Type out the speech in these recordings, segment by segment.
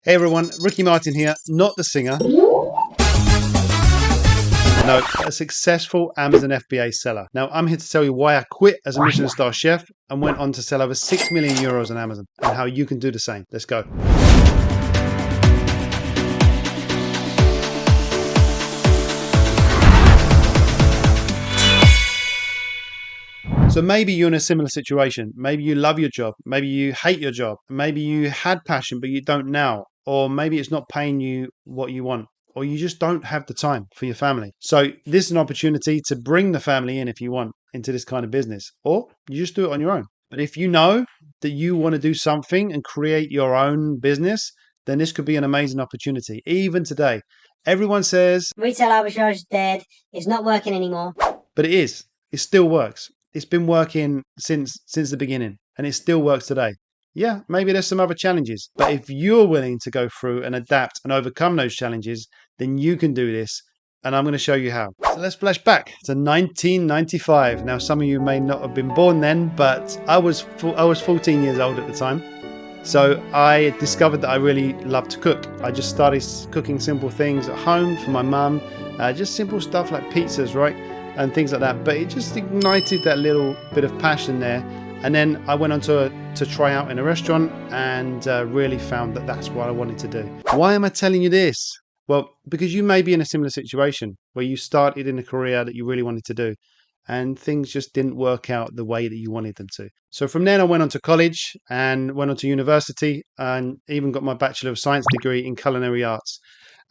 Hey everyone, Ricky Martin here, not the singer. No, a successful Amazon FBA seller. Now, I'm here to tell you why I quit as a Michelin star chef and went on to sell over 6 million euros on Amazon and how you can do the same. Let's go. So maybe you're in a similar situation. Maybe you love your job. Maybe you hate your job. Maybe you had passion, but you don't now. Or maybe it's not paying you what you want, or you just don't have the time for your family. So this is an opportunity to bring the family in if you want into this kind of business, or you just do it on your own. But if you know that you want to do something and create your own business, then this could be an amazing opportunity. Even today, everyone says retail arbitrage is dead. It's not working anymore. But it is. It still works. It's been working since the beginning, and it still works today. Yeah, maybe there's some other challenges, but if you're willing to go through and adapt and overcome those challenges, then you can do this, and I'm going to show you how. So let's flash back to 1995. Now, some of you may not have been born then, but I was 14 years old at the time. So I discovered that I really love to cook. I just started cooking simple things at home for my mum, just simple stuff like pizzas, right? And things like that, but it just ignited that little bit of passion there. And then I went on to try out in a restaurant and really found that that's what I wanted to do. Why am I telling you this? Well, because you may be in a similar situation where you started in a career that you really wanted to do and things just didn't work out the way that you wanted them to. So from then I went on to college and went on to university and even got my Bachelor of Science degree in culinary arts.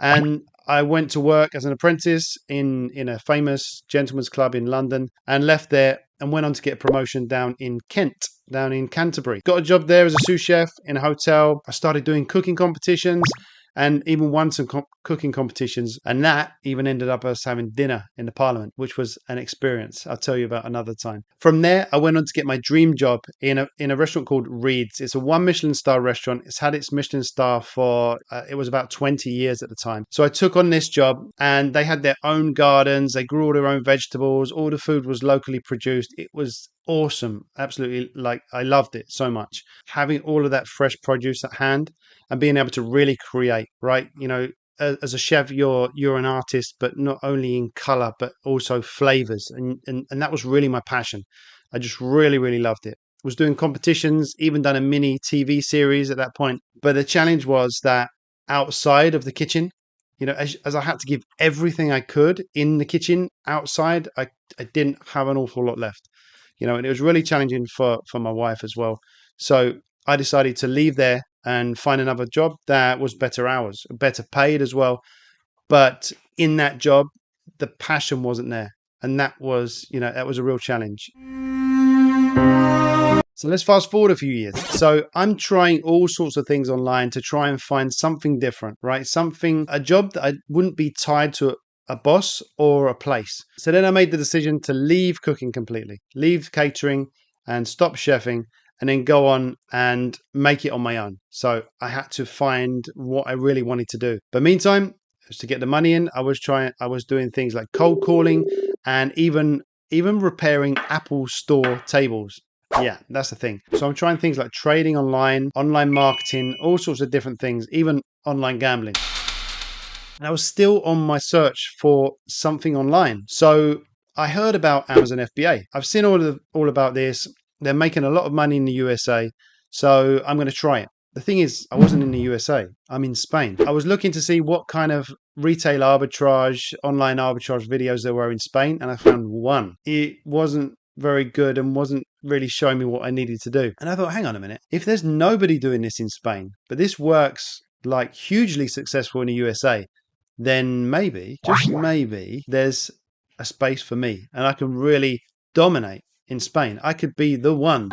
And I went to work as an apprentice in a famous gentleman's club in London and left there and went on to get a promotion down in Kent, down in Canterbury. Got a job there as a sous chef in a hotel. I started doing cooking competitions and even won some cooking competitions. And that even ended up us having dinner in the Parliament, which was an experience I'll tell you about another time. From there, I went on to get my dream job in a restaurant called Reed's. It's a 1 Michelin star restaurant. It's had its Michelin star for, it was about 20 years at the time. So I took on this job and they had their own gardens. They grew all their own vegetables. All the food was locally produced. It was awesome. Absolutely. Like, I loved it so much. Having all of that fresh produce at hand and being able to really create, right? You know, as a chef, you're an artist, but not only in color, but also flavors. And that was really my passion. I just really, really loved it. Was doing competitions, even done a mini TV series at that point. But the challenge was that outside of the kitchen, you know, as I had to give everything I could in the kitchen, outside, I didn't have an awful lot left. You know, and it was really challenging for my wife as well. So I decided to leave there and find another job that was better hours, better paid as well. But in that job, the passion wasn't there. And that was, you know, that was a real challenge. So let's fast forward a few years. So I'm trying all sorts of things online to try and find something different, right? A job that I wouldn't be tied to a boss or a place. So then I made the decision to leave cooking completely, leave catering and stop chefing and then go on and make it on my own. So I had to find what I really wanted to do. But meantime, to get the money in, I was doing things like cold calling and even repairing Apple Store tables. Yeah, that's the thing. So I'm trying things like trading online marketing, all sorts of different things, even online gambling. And I was still on my search for something online. So I heard about Amazon FBA. I've seen all about this. They're making a lot of money in the USA. So I'm going to try it. The thing is, I wasn't in the USA. I'm in Spain. I was looking to see what kind of retail arbitrage, online arbitrage videos there were in Spain. And I found one. It wasn't very good and wasn't really showing me what I needed to do. And I thought, hang on a minute. If there's nobody doing this in Spain, but this works like hugely successful in the USA, then maybe, just maybe, there's a space for me and I can really dominate in Spain. I could be the one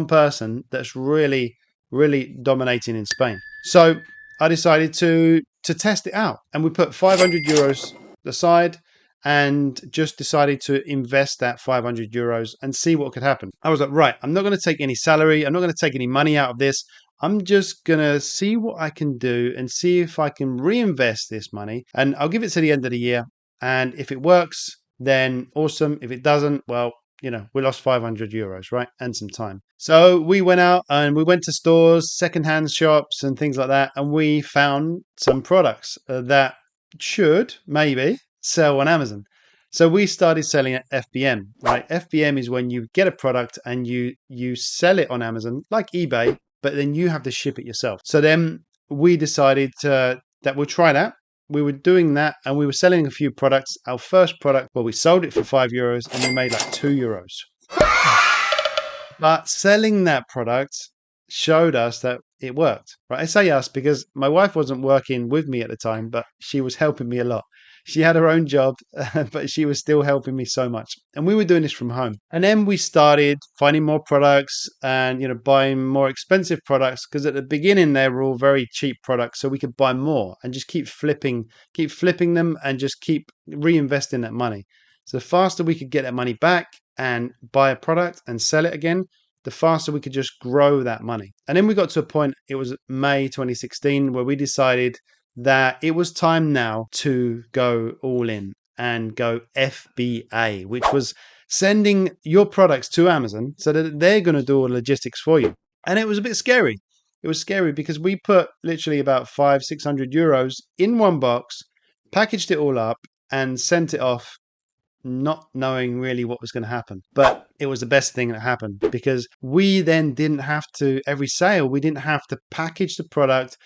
person that's really, really dominating in Spain. So I decided to test it out and we put 500 euros aside and just decided to invest that 500 euros and see what could happen. I was like, right, I'm not going to take any salary. I'm not going to take any money out of this. I'm just going to see what I can do and see if I can reinvest this money. And I'll give it to the end of the year. And if it works, then awesome. If it doesn't, well, we lost €500, right? And some time. So we went out and we went to stores, secondhand shops and things like that. And we found some products that should maybe sell on Amazon. So we started selling at FBM, right? FBM is when you get a product and you sell it on Amazon, like eBay, but then you have to ship it yourself. So then we decided that we'll try that. We were doing that and we were selling a few products. Our first product, well, we sold it for €5 and we made like €2. But selling that product showed us that it worked, right? I say us because my wife wasn't working with me at the time, but she was helping me a lot. She had her own job, but she was still helping me so much. And we were doing this from home. And then we started finding more products and, buying more expensive products because at the beginning they were all very cheap products. So we could buy more and just keep flipping them and just keep reinvesting that money. So the faster we could get that money back and buy a product and sell it again, the faster we could just grow that money. And then we got to a point, it was May 2016, where we decided that it was time now to go all in and go FBA, which was sending your products to Amazon so that they're going to do all the logistics for you. And it was a bit scary. It was scary because we put literally about €500-600 in one box, packaged it all up and sent it off, not knowing really what was going to happen. But it was the best thing that happened because we then didn't have to, every sale, we didn't have to package the product,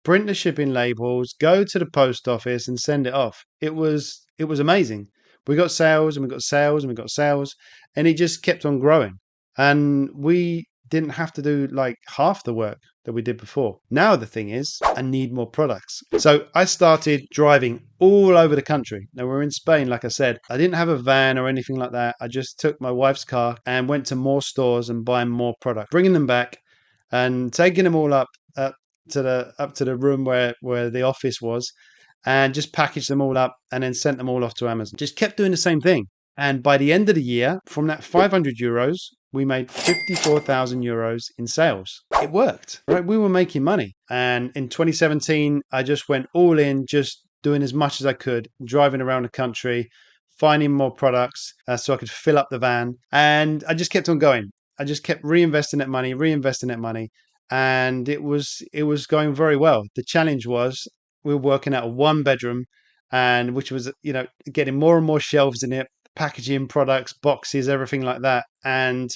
print the shipping labels, go to the post office and send it off. It was amazing. We got sales and we got sales and we got sales and it just kept on growing. And we didn't have to do like half the work that we did before. Now the thing is, I need more products. So I started driving all over the country. Now we're in Spain, like I said. I didn't have a van or anything like that. I just took my wife's car and went to more stores and buying more products, bringing them back and taking them all up to the room where the office was and just packaged them all up and then sent them all off to Amazon. Just kept doing the same thing. And by the end of the year, from that €500, we made €54,000 in sales. It worked, right? We were making money. And in 2017, I just went all in, just doing as much as I could, driving around the country, finding more products so I could fill up the van. And I just kept on going. I just kept reinvesting that money. And it was going very well. The challenge was we were working out a 1 bedroom and which was, getting more and more shelves in it, packaging products, boxes, everything like that. And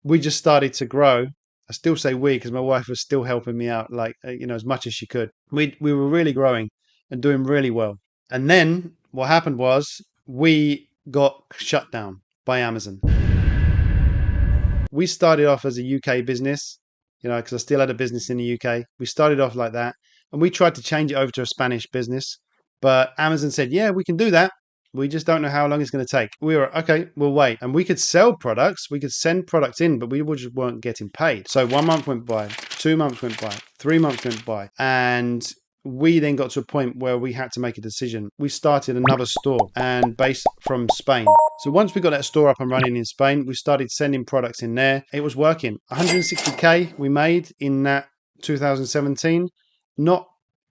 we just started to grow. I still say we because my wife was still helping me out, like, as much as she could. We were really growing and doing really well. And then what happened was we got shut down by Amazon. We started off as a UK business, because I still had a business in the UK. We started off like that and we tried to change it over to a Spanish business. But Amazon said, yeah, we can do that. We just don't know how long it's going to take. We were, okay, we'll wait. And we could sell products. We could send products in, but we just weren't getting paid. So 1 month went by, 2 months went by, 3 months went by. And we then got to a point where we had to make a decision. We started another store and based from Spain. So once we got that store up and running in Spain, we started sending products in there. It was working. 160K we made in that 2017. Not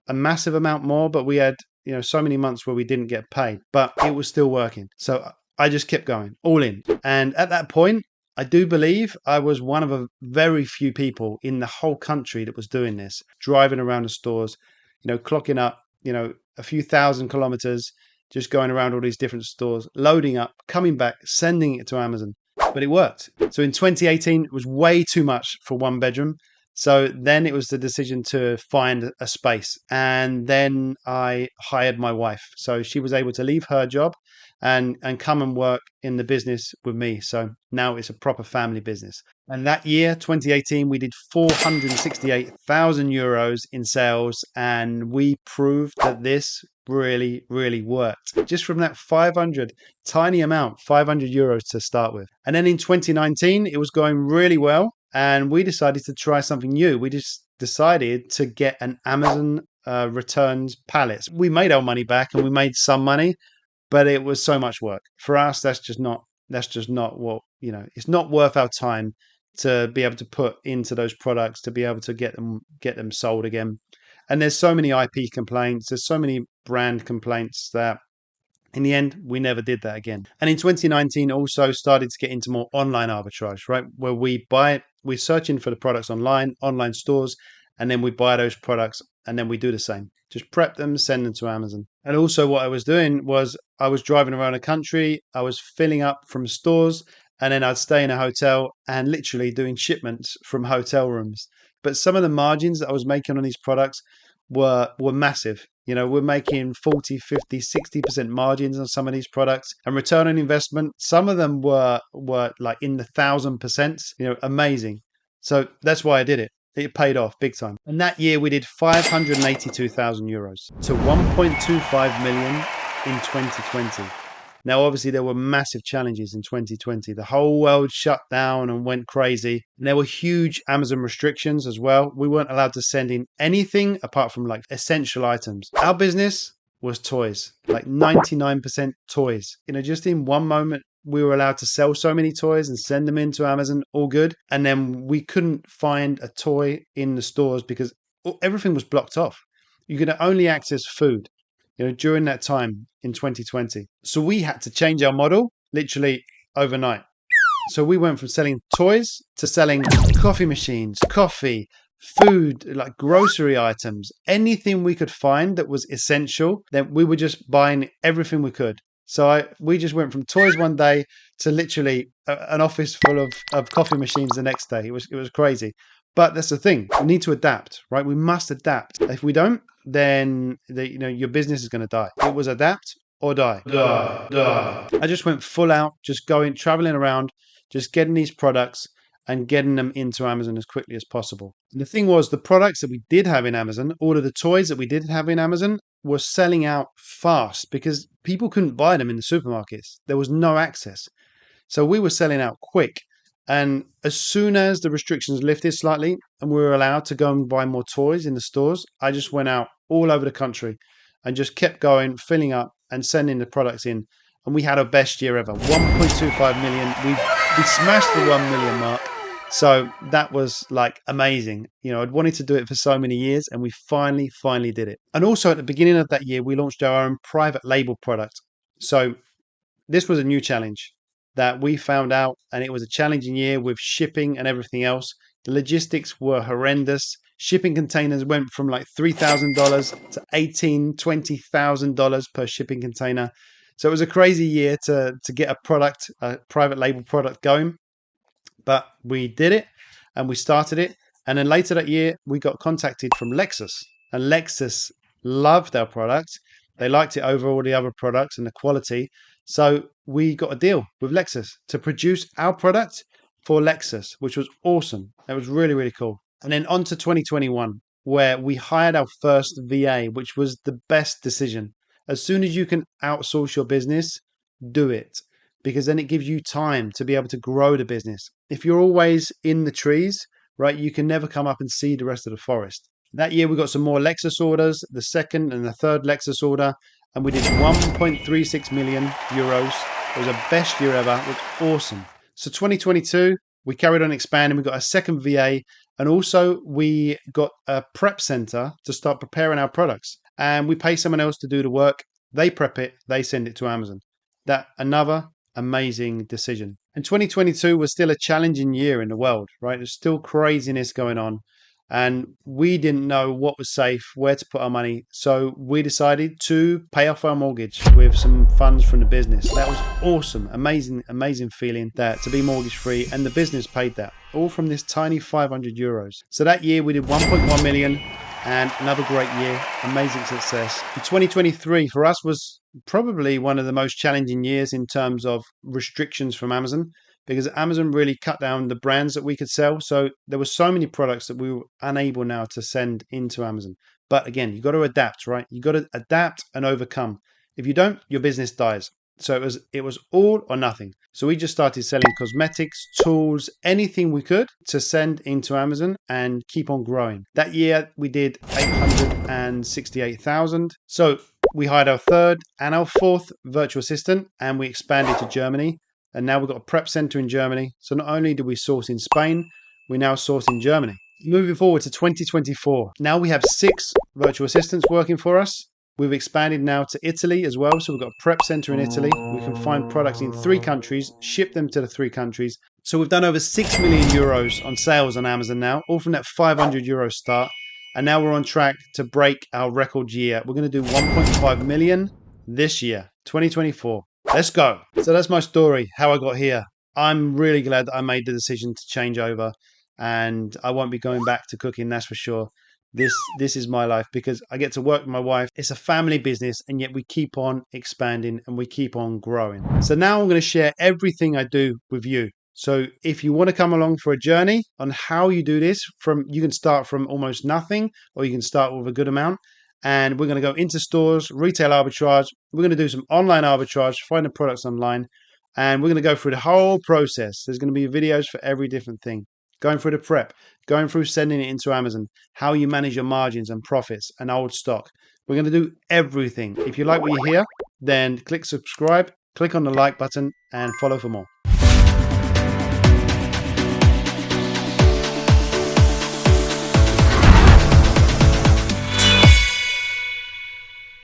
a massive amount more, but we had so many months where we didn't get paid, but it was still working. So I just kept going all in. And at that point, I do believe I was one of a very few people in the whole country that was doing this, driving around the stores, clocking up, a few thousand kilometers, just going around all these different stores, loading up, coming back, sending it to Amazon. But it worked. So in 2018, it was way too much for 1 bedroom. So then it was the decision to find a space. And then I hired my wife. So she was able to leave her job and come and work in the business with me. So now it's a proper family business. And that year, 2018, we did €468,000 in sales. And we proved that this really, really worked. Just from that 500, tiny amount, €500 to start with. And then in 2019, it was going really well. And we decided to try something new. We just decided to get an Amazon returns pallets. We made our money back and we made some money, but it was so much work. For us, that's just not what, it's not worth our time to be able to put into those products, to be able to get them sold again. And there's so many IP complaints, there's so many brand complaints that In the end, we never did that again. And in 2019, also started to get into more online arbitrage, right? Where we're searching for the products online stores, and then we buy those products and then we do the same. Just prep them, send them to Amazon. And also what I was doing was I was driving around the country, I was filling up from stores, and then I'd stay in a hotel and literally doing shipments from hotel rooms. But some of the margins that I was making on these products were massive. We're making 40, 50, 60% margins on some of these products, and return on investment, some of them were like in the 1,000%, amazing. So that's why I did it. It paid off big time. And that year we did 582,000 euros to 1.25 million in 2020. Now, obviously, there were massive challenges in 2020. The whole world shut down and went crazy. And there were huge Amazon restrictions as well. We weren't allowed to send in anything apart from like essential items. Our business was toys, like 99% toys. Just in one moment, we were allowed to sell so many toys and send them into Amazon, all good. And then we couldn't find a toy in the stores because everything was blocked off. You could only access food during that time in 2020. So we had to change our model literally overnight. So we went from selling toys to selling coffee machines, coffee, food, like grocery items, anything we could find that was essential. Then we were just buying everything we could. So we just went from toys one day to literally an office full of coffee machines the next day. It was crazy. But that's the thing. We need to adapt, right? We must adapt. If we don't, then your business is going to die. It was adapt or die. Die. I just went full out, just traveling around, just getting these products and getting them into Amazon as quickly as possible. And the thing was, the products that we did have in Amazon, all of the toys that we did have in Amazon were selling out fast because people couldn't buy them in the supermarkets. There was no access. So we were selling out quick. And as soon as the restrictions lifted slightly and we were allowed to go and buy more toys in the stores, I just went out all over the country and just kept going, filling up and sending the products in. And we had our best year ever, 1.25 million. We smashed the 1 million mark. So that was like amazing. I'd wanted to do it for so many years and we finally did it. And also at the beginning of that year, we launched our own private label product. So this was a new challenge that we found out, and it was a challenging year with shipping and everything else. The logistics were horrendous. Shipping containers went from like $3,000 to $18,000, $20,000 per shipping container. So it was a crazy year to get a private label product going. But we did it and we started it. And then later that year, we got contacted from Lexus, and Lexus loved our product. They liked it over all the other products and the quality. So we got a deal with Lexus to produce our product for Lexus, which was awesome. It was really, really cool. And then on to 2021, where we hired our first VA, which was the best decision. As soon as you can outsource your business, do it, because then it gives you time to be able to grow the business. If you're always in the trees, right, you can never come up and see the rest of the forest. That year, we got some more Lexus orders, the second and the third Lexus order, and we did 1.36 million euros. It was our best year ever. It was awesome. So 2022, we carried on expanding. We got a second VA, and also we got a prep center to start preparing our products. And we pay someone else to do the work. They prep it, they send it to Amazon. That another amazing decision. And 2022 was still a challenging year in the world, right? There's still craziness going on. And we didn't know what was safe, where to put our money. So we decided to pay off our mortgage with some funds from the business. That was awesome. Amazing feeling that to be mortgage free, and the business paid that all from this tiny 500 euros. So that year we did 1.1 million and another great year, amazing success. And 2023 for us was probably one of the most challenging years in terms of restrictions from Amazon, because Amazon really cut down the brands that we could sell. So there were so many products that we were unable now to send into Amazon. But again, you got to adapt, right? You got to adapt and overcome. If you don't, your business dies. So it was all or nothing. So we just started selling cosmetics, tools, anything we could to send into Amazon and keep on growing. That year we did 868,000. So we hired our third and our fourth virtual assistant, and we expanded to Germany. And now we've got a prep center in Germany. So not only do we source in Spain, we now source in Germany. Moving forward to 2024. Now we have 6 virtual assistants working for us. We've expanded now to Italy as well. So we've got a prep center in Italy. We can find products in 3 countries, ship them to the 3 countries. So we've done over 6 million euros on sales on Amazon now, all from that 500 euro start. And now we're on track to break our record year. We're going to do 1.5 million this year, 2024. Let's go. So that's my story, how I got here. I'm really glad that I made the decision to change over, and I won't be going back to cooking, that's for sure. This is my life because I get to work with my wife. It's a family business, and yet we keep on expanding and we keep on growing. So now I'm going to share everything I do with you. So if you want to come along for a journey on how you do this, you can start from almost nothing, or you can start with a good amount. And we're going to go into stores, retail arbitrage. We're going to do some online arbitrage, find the products online, and we're going to go through the whole process. There's going to be videos for every different thing. Going through the prep, going through sending it into Amazon, how you manage your margins and profits and old stock. We're going to do everything. If you like what you hear, then click subscribe, click on the like button, and follow for more.